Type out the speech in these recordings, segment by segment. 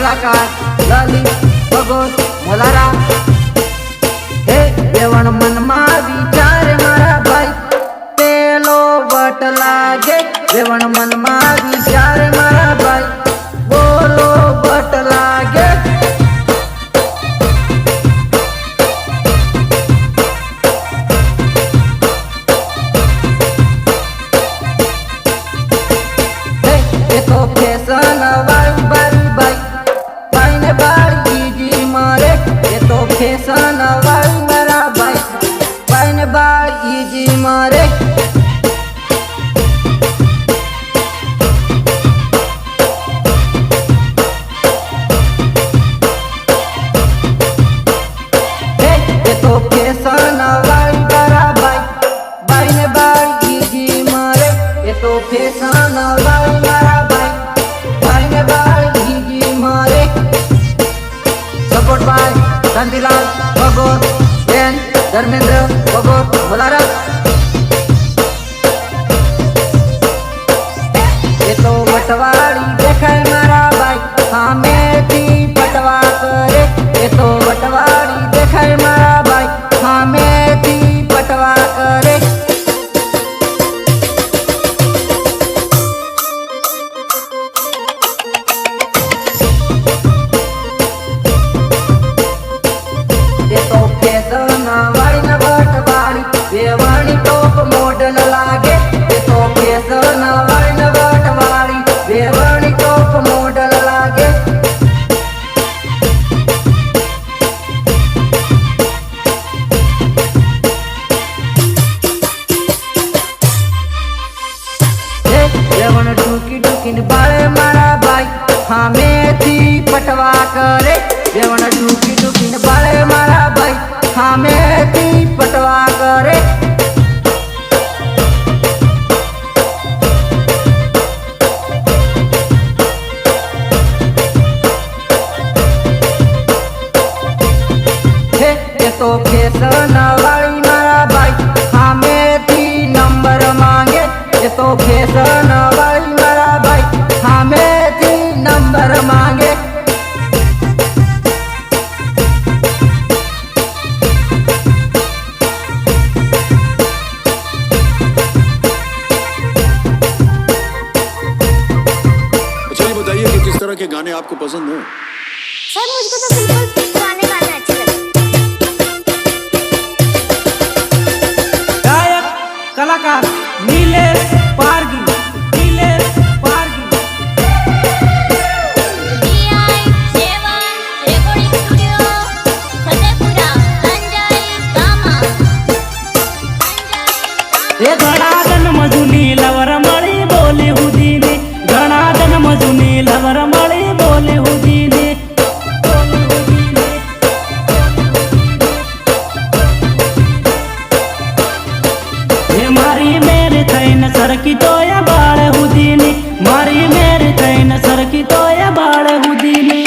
कलाकार ललित भगोत मोलारा। हे देवण मन मा विचार मारा भाई पेलो बट लागे। देवण मन मा विचार मारा भाई बोलो बट लागे। ये तो फैशन वाली बारी बाई भाई ने बारी जी मारे। ये तो फैशन वाली मेरा भाई ने बारी जी मारे। ये तो फैशन वाली मेरा भाई ने बारी जी मारे। ये तो फैशन वाली मेरा भाई ने बारी जी मारे। Support by Shantilal Bhagot and Dharmendra Bhagot Molara. ये तो बटवाड़ी देखाय मारा भाई सामे थी पटवा करे। ये तो बटवाड़ी देखाय मारा भाई सामे थी पटवा करे। ये तो फैशन वाली न बटवाड़ी बेवाणी टॉप मॉडल लागे। ये तो फैशन वाली न बटवाड़ी बेवाणी टॉप मॉडल लागे। देवण टूकी टूकीन बाळे मारा भाई हमें थी पटवा करे। देवण टूकी टूकीन बाळे मारा भाई हमें थी पटवा करे। ये तो फैशन वाली मारा भाई हमें थी नंबर मांगे। ये तो फैशन वाली मारा भाई हमें थी नंबर मांगे। अच्छा ये बताइए कि किस तरह के गाने आपको पसंद हैं? सर मुझको तो सिंपल पुराने गाने अच्छे लगते हैं। गायक कलाकार Nilesh Pargi. Nilesh Pargi. DI seven recording studio Fatehpura Sanjay Kama. ये घणा दन मजुनी लवर मળી બોલે હુદીને। ઘણા દન મજુની લવર મળી બોલે હુદીને। ये मारी मेरे थैन सरकी तो या बाळ हुदीने। मारी मेरे थैन सरकी तो या बाळ हुदीने।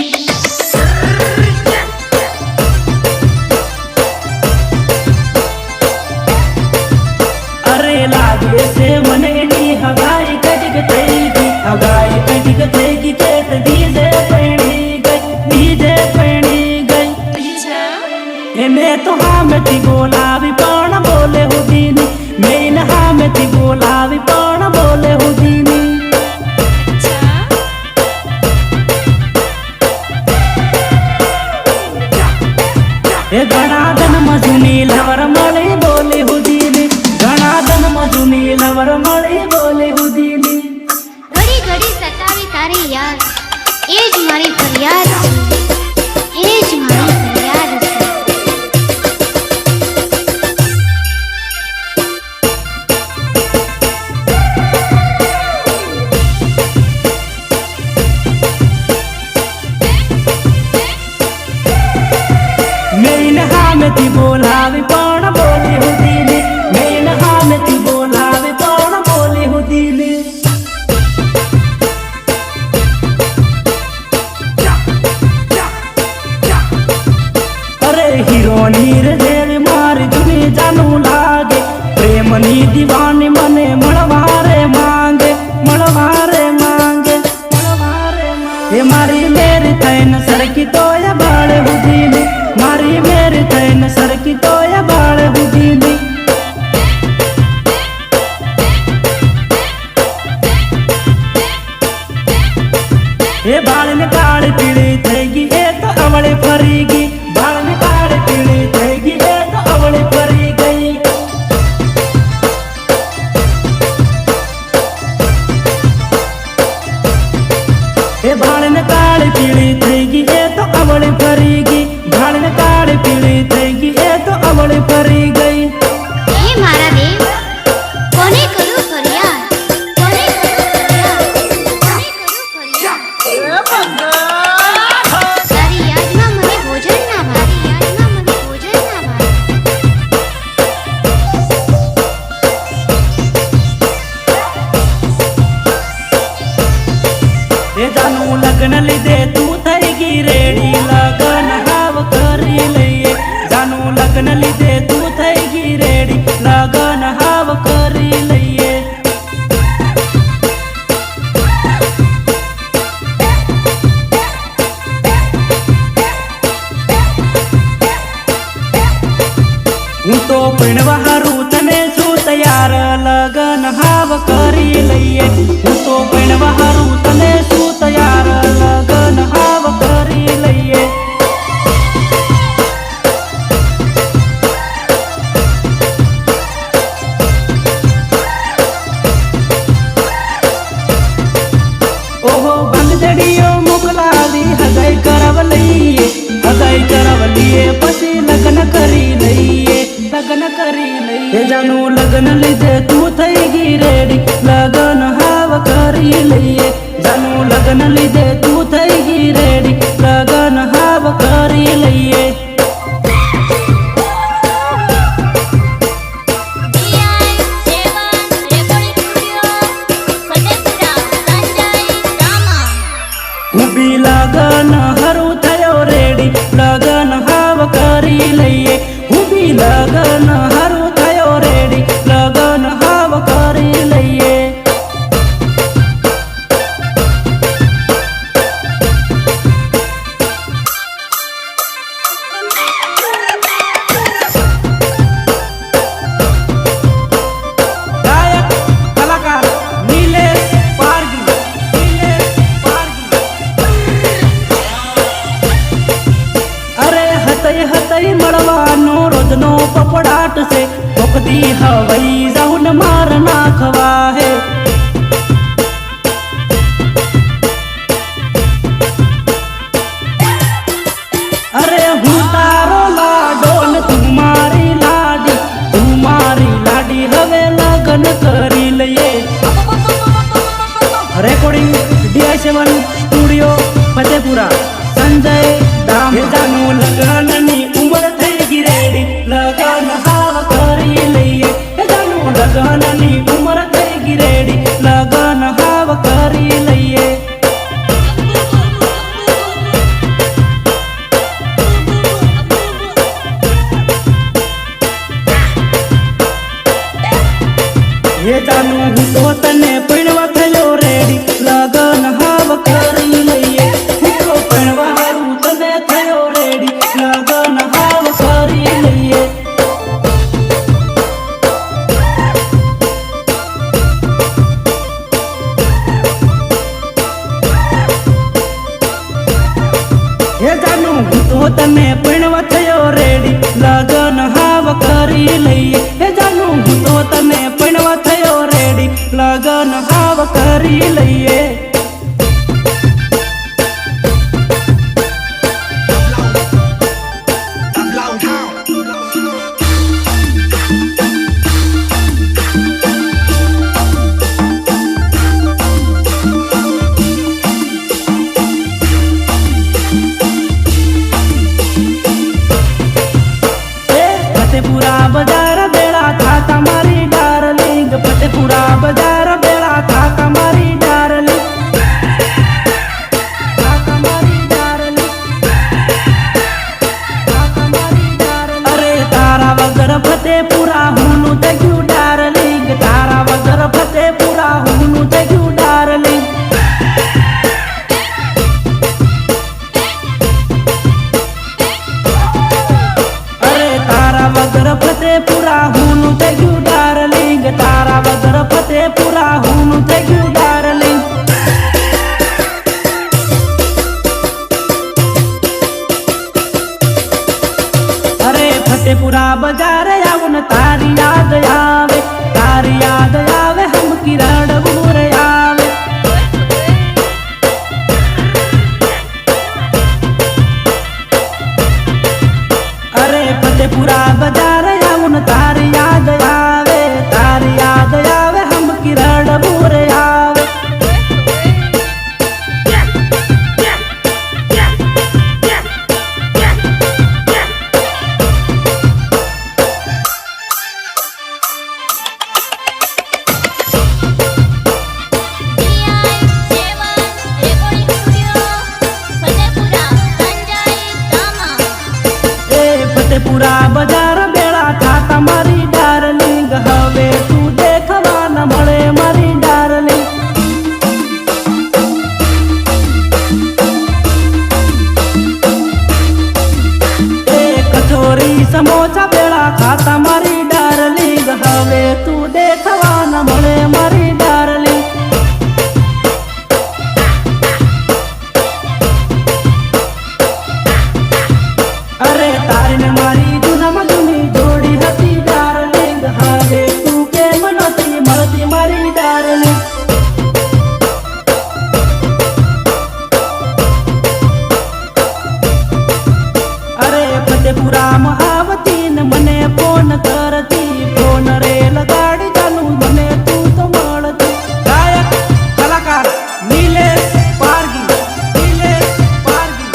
अरे लागे से मने नी हगाई कटिक थेगी। हगाई कटिक थेगी केत डीजे पेणी गई। डीजे पेणी गई। ए मैं तो हाँ में थी बोलावी पण बोले हुदीनी। मैं हाँ में थी बोलावी पण बोले हुदीनी। ए घणा दन मजुनी लवर मળી બોલે હુદીને। ઘણા દન મજુની લવર મળી બોલે હુદીને। ઘડી ઘડી સતાવી તારી યાદ એ જ મારી ફરિયાદ છે। એ જ મારી ફરિયાદ છે। मैं हाँ में थी बोलावी पण बोले हुदीने। मैं हाँ में थी बोलावी पण बोले हुदीने। अरे हीरोनी रे देवी मारी जुनी जानू लागे। प्रेमनी दीवानी मने મળવારે માંગે। મળવારે માંગે। મળવારે માંગે। हे मारी मेरी थैन सरकी तो या बाळ हुदीनी मारी मेरी थैन सरकी तो या बाळ हुदीनी हे बाळने काळी पिळी थैगी ए तो अवळे फरीगी बाळने काळी पिळी थैगी ए तो अवळे फरी गई हे बाळने काळी पिळी थैगी ए तो अवळे फरीगी बाळने काळी पिळी थैगी ए तो अवळे फरी गई હે મારા દેવ કોને કરું ફરિયાદ કોને કરું ફરિયાદ કોને કરું ફરિયાદ તારી યાદમાં મને ભોજન ના ભાવે યાદમાં મને ભોજન ના ભાવે हे जानू लग्न लीधे तू थईगी रेडी लगन हाव करी लईये जानू लग्न लीधे तू थईगी रेडी लगन हाव करी लईये હું તો પીણવા હારું તને શું તૈયાર લગન હાવ કરી લઈએ હું તો પીણવા હારું તને શું તૈયાર લગન હાવ કરી લઈએ ઓહો બંધડીઓ મોકલાવી હગાઈ કરાવ લઈએ હગાઈ કરાવ લઈએ પછી લગ્ન કરી લઈએ લગ્ન કરી લઈએ જાનું લગ્ન લીધે તું થઈ ગઈ રેડી લગ્ન હાવ કરી લઈએ જાનું લગ્ન લીધે તું થઈ ગઈ રેડી લગ્ન હાવ કરી લઈએ હું બી લગન હરું થયો રેડી લગન હાવ કરી લઈએ હું બી લગન હરું થયો રેડી લગન હાવ કરી લઈએ ગાયક કલાકાર નિલેશ પારગી અરે હતઈ હતઈ મળવાનો રોજનો પપડાટ છે ભોકતી હવાઈ જાઉન માર નાખવા હે અરે હું તારો લાડો ને તું મારી લાડી હવે લગન કરી લઈએ recording DI7 studio Fatepura Sanjay Dam જાનું લગનની ઉંમર થઈ ગઈ રેડી લગન હાવ કરી લઈએ જાનું લગનની ઉંમર થઈ ગઈ રેડી લગન હાવ કરી લઈએ ये जानू હું તો તને પીણવા થયો રેડી લગન હાવ કરી લઈએ હું તો પીણવા હારું તને થયો રેડી લગન હાવ કરી લઈએ ये जानू હું તો તને પીણવા થયો રેડી લગન હાવ કરી લઈએ ये जानू હું તો તને પીણવા થયો રેડી લગન હાવ કરી લઈએ ફતેપુરા બજાર બેડા था તમારી ડાર્લિંગ ફતેપુરા બજાર બેડા था તમારી ડાર્લિંગ સમોસા પેડા ખાતા મારી ડાર્લિંગ હવે તું દેખવા ન મળે મારી ડાર્લિંગ અરે તારીને મારી જૂનામાં જૂની જોડી હતી ડાર્લિંગ હવે તું કેમ નથી મળતી મારી ડાર્લિંગ ફતેપુરામાં આવતી ને મને ફોન કરતી ફોન રે લગાડી ચાલુ મને તું તો મળતી ગાયક કલાકાર નિલેશ પારગી નિલેશ પારગી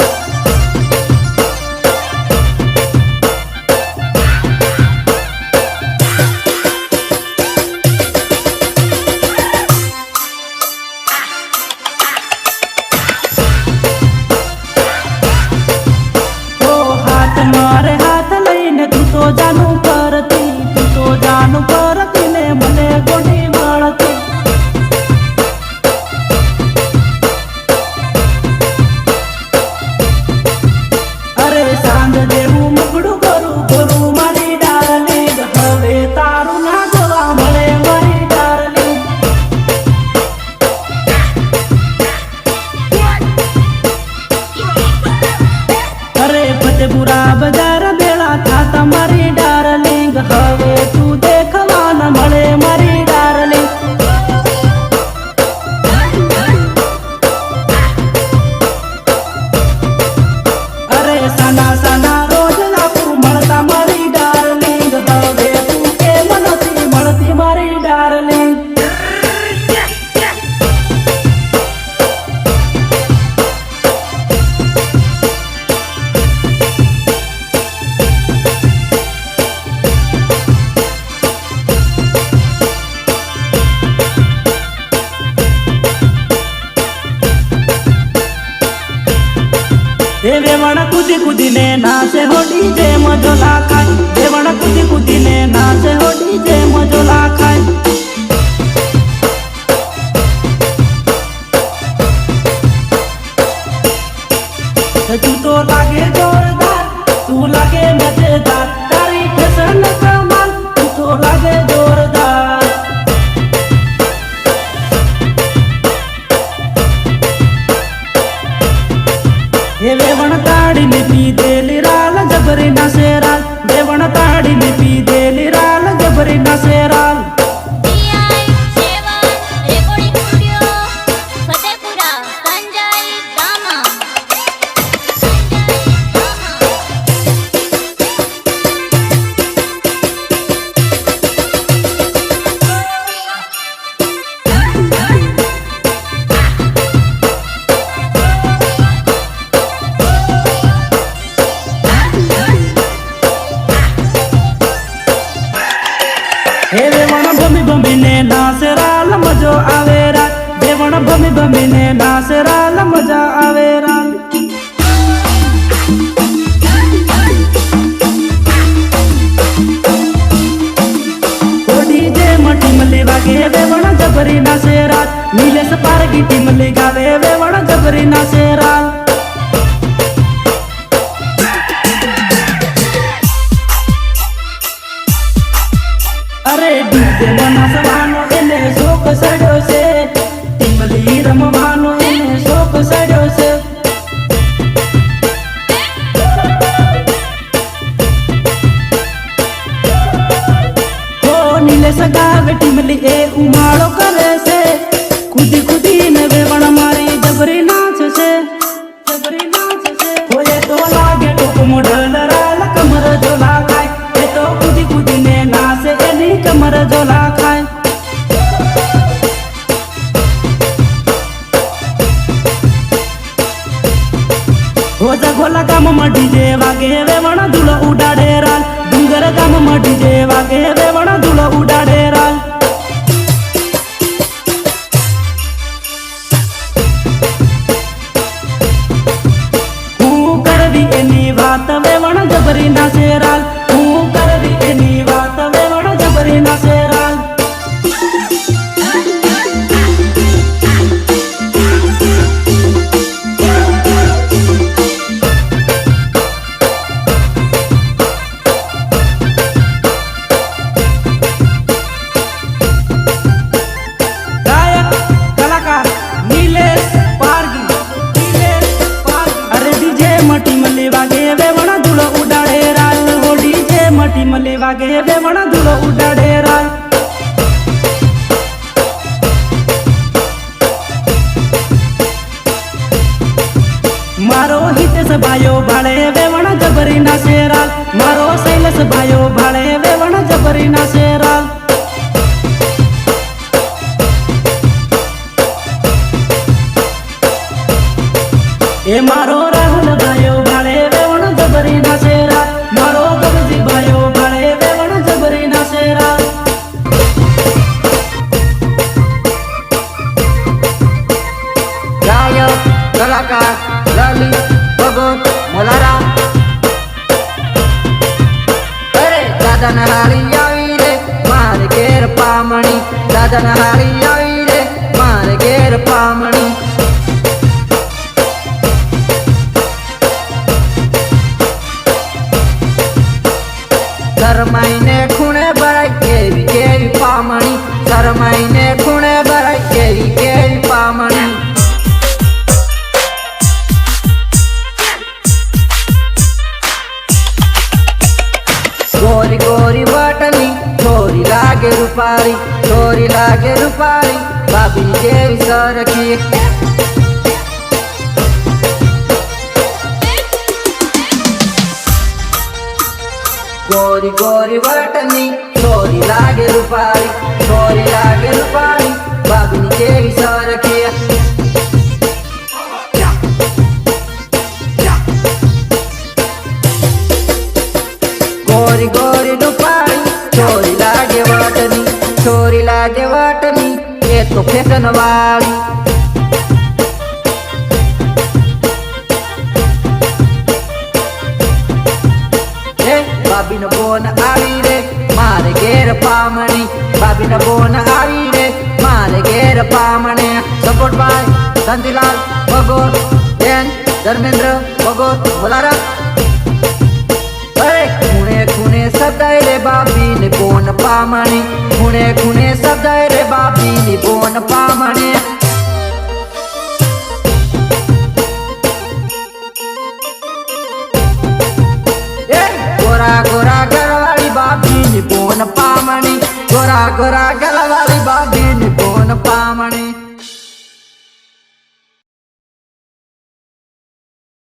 મારે હાથ લઈને તું તો જાનું કરતી ને મને ગોડી મળતી અરે સાંજ જેવું મુગડું કરું મારી ડાર્લિંગ હવે તારું ના જોવા મળે મારી ડાર્લિંગ અરે ફતેપુરા બજાર બેળા થાતા મારી ડાર્લિંગ હવે તું દેખવા ન મળે મારી ડાર્લિંગ અરે સાના રોજ લાખું મળતા મારી ડાર્લિંગ હવે તું કેમ નથી મળતી મારી ડાર્લિંગ એ વેવણ કૂદીને નાચે હો ડીજે મજોલા ખાય વેવણ કૂદીને નાચે હો ડીજે મજોલા ખાય તું તો લાગે જોરદાર તું લાગે મજેદાર તારી ફેશન કમાલ તું તો લાગે જોરદાર એ વેવણ તાડીને પીધેલી રાલ જબરી ના શેરાલ વેવણ તાડીને પીધેલી રાલ જબરી ના શેરાલ હે વેવણ ભમીને નાસેરાલ મજો આવે રાલ વેવણ ભમીને નાસેરાલ મજા આવે રાલ ડીજે ટીમલી વાગે વેવણ જબરી ના શેરાલ નિલેશ પારગી ટીમલી ગાવે વેવણ જબરી ના શેરાલ અરે ડીજે બનાસવાનો એને શોખ સડ્યો છે ટીમલી રમવાનો એને શોખ સડ્યો છે હો નિલેશ ગાવે ટીમલી એ ઉમાળો કરે છે કૂદીને વેવણ મારી જબરી નાચ છે હોય તો લાગે ટોક મોઢલ રાલ કમર ઝોલા ખાય એ તો કૂદીને નાચે એની કમર ઝોલા ખાય હોજા ગોલા ગામમાં ડીજે વાગે વેવણ ધૂળો ઉડાડે રાલ ડુંગર ગામમાં ડીજે વાગે વેવણ ધૂળો ઉડાડે રાલ હું કરવી એની વાત વેવણ જબરી ના શેરાલ હું કરવી એની વાત વેવણ જબરી ના શેરાલ मले वागे वेवण धूलो उडाडे राल मारो हितेश भायो भाळे वेवण जबरी ना शेराल मारो शैलेश भायो भाळे वेवण जबरी ना शेराल ए मारो राहुल भायो भाळे वेवण जबरी ना शेराल मारो गुरुजी भायो भाळे वेवण जबरी ना शेराल गायक कलाकार ललित भगत मोलाराम अरे दादा नहारी आई रे मार घेर पामणी दादा नहारी आई रे मार घेर पामणी शरमाईने खूणे भराई केवी केवी पामणी शरमाईने खूणे भराई केवी केवी पामणी गोरी गोरी वाटनी छोरी लागे रूपारी बाबी केवी सरकी गोरी गोरी वाटनी छोरी लागे रूपारी बाबी केवी सरकी गोरी गोरी रूपारी छोरी लागे वाटनी ये तो फैशन वाली बाबी न बोन आई रे मारे घेर पामणी बाबी न बोन आई रे मारे घेर पामणे support by Shantilal Bhagat and Dharmendra Bhagat Molaram अरे खूणे खूणे सदाय रे बाबी ने बोन पामणी खूणे खूणे सदाय रे बाबी ने बोन पामणी गोरा गोरा गलवाली बाबी ने बोन पामणी गोरा गोरा गलवाली बाबी ने बोन पामणी।